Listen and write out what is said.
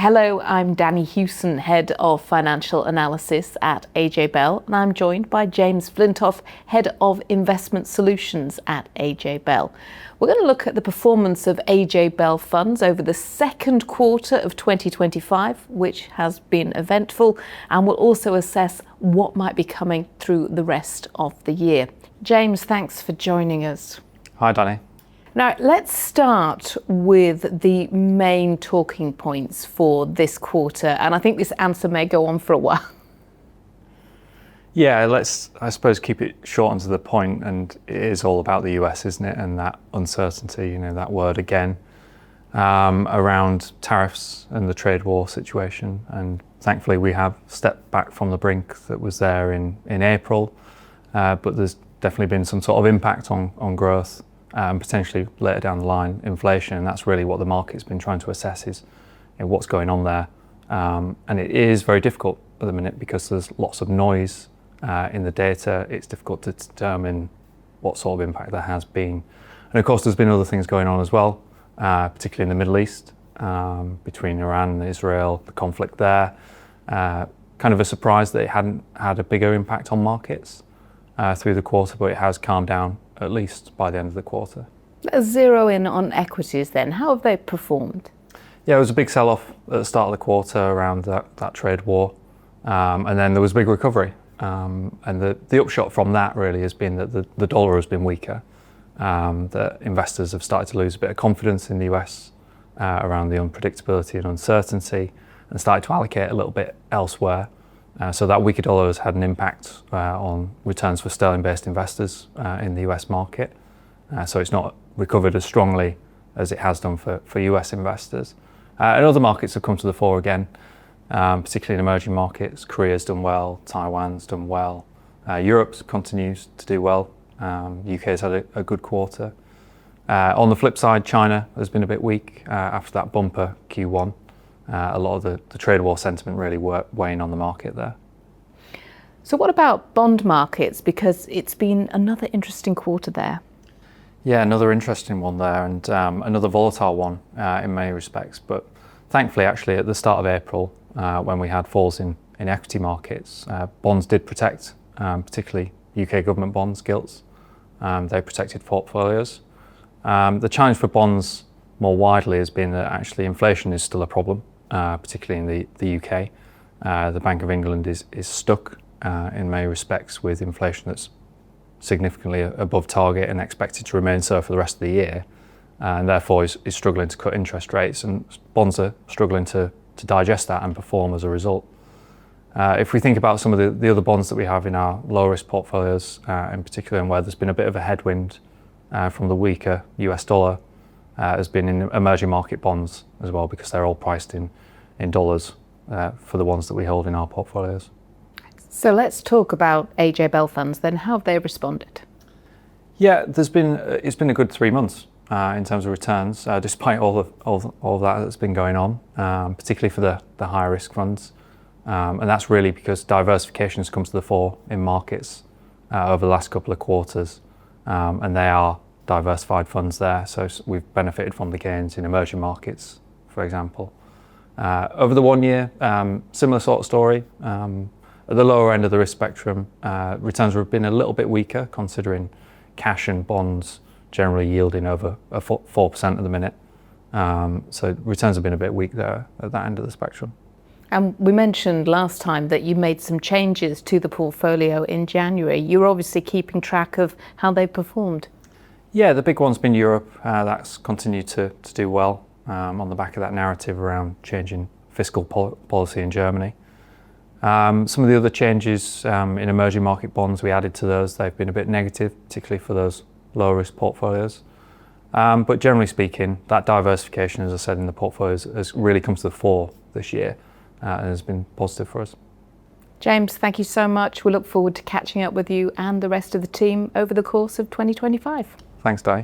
Hello, I'm Danny Hewson, Head of Financial Analysis at AJ Bell, and I'm joined by James Flintoff, Head of Investment Solutions at AJ Bell. We're going to look at the performance of AJ Bell funds over the second quarter of 2025, which has been eventful, and we'll also assess what might be coming through the rest of the year. James, thanks for joining us. Hi, Danny. Now, let's start with the main talking points for this quarter, and I think this answer may go on for a while. Yeah, let's, I suppose, keep it short and to the point, and it is all about the US, isn't it? And that uncertainty, that word again, around tariffs and the trade war situation. And thankfully, we have stepped back from the brink that was there in April, but there's definitely been some sort of impact on growth. Potentially later down the line, inflation, and that's really what the market's been trying to assess is what's going on there. And it is very difficult at the minute because there's lots of noise in the data. It's difficult to determine what sort of impact there has been. And of course, there's been other things going on as well, particularly in the Middle East, between Iran and Israel, the conflict there. Kind of a surprise that it hadn't had a bigger impact on markets through the quarter, but it has calmed down at least by the end of the quarter. Let's zero in on equities then. How have they performed? Yeah, it was a big sell-off at the start of the quarter around that trade war. And then there was a big recovery. And the upshot from that really has been that the dollar has been weaker, that investors have started to lose a bit of confidence in the US around the unpredictability and uncertainty and started to allocate a little bit elsewhere. So that weaker dollar has had an impact on returns for sterling-based investors in the US market. So it's not recovered as strongly as it has done for US investors. And other markets have come to the fore again, particularly in emerging markets. Korea's done well, Taiwan's done well. Europe continues to do well. UK's had a good quarter. On the flip side, China has been a bit weak after that bumper Q1. A lot of the trade war sentiment really weighing on the market there. So what about bond markets? Because it's been another interesting quarter there. Yeah, another interesting one there, and another volatile one in many respects. But thankfully, actually, at the start of April, when we had falls in equity markets, bonds did protect, particularly UK government bonds, gilts. They protected portfolios. The challenge for bonds more widely has been that actually inflation is still a problem. Particularly in the UK. The Bank of England is stuck in many respects with inflation that's significantly above target and expected to remain so for the rest of the year, and therefore is struggling to cut interest rates, and bonds are struggling to digest that and perform as a result. If we think about some of the other bonds that we have in our low risk portfolios, in particular, and where there's been a bit of a headwind from the weaker US dollar, has been in emerging market bonds as well, because they're all priced in dollars for the ones that we hold in our portfolios. So let's talk about AJ Bell funds then. How have they responded? Yeah, it's been a good 3 months in terms of returns, despite all of that that's been going on, particularly for the higher risk funds. And that's really because diversification has come to the fore in markets over the last couple of quarters, and they are diversified funds there, so we've benefited from the gains in emerging markets, for example. Over the 1 year, similar sort of story. At the lower end of the risk spectrum, returns have been a little bit weaker, considering cash and bonds generally yielding over 4% at the minute. So returns have been a bit weak there at that end of the spectrum. And we mentioned last time that you made some changes to the portfolio in January. You're obviously keeping track of how they performed. Yeah, the big one's been Europe. That's continued to do well on the back of that narrative around changing fiscal policy in Germany. Some of the other changes in emerging market bonds, we added to those. They've been a bit negative, particularly for those low risk portfolios. But generally speaking, that diversification, as I said, in the portfolios has really come to the fore this year and has been positive for us. James, thank you so much. We look forward to catching up with you and the rest of the team over the course of 2025. Thanks, Di.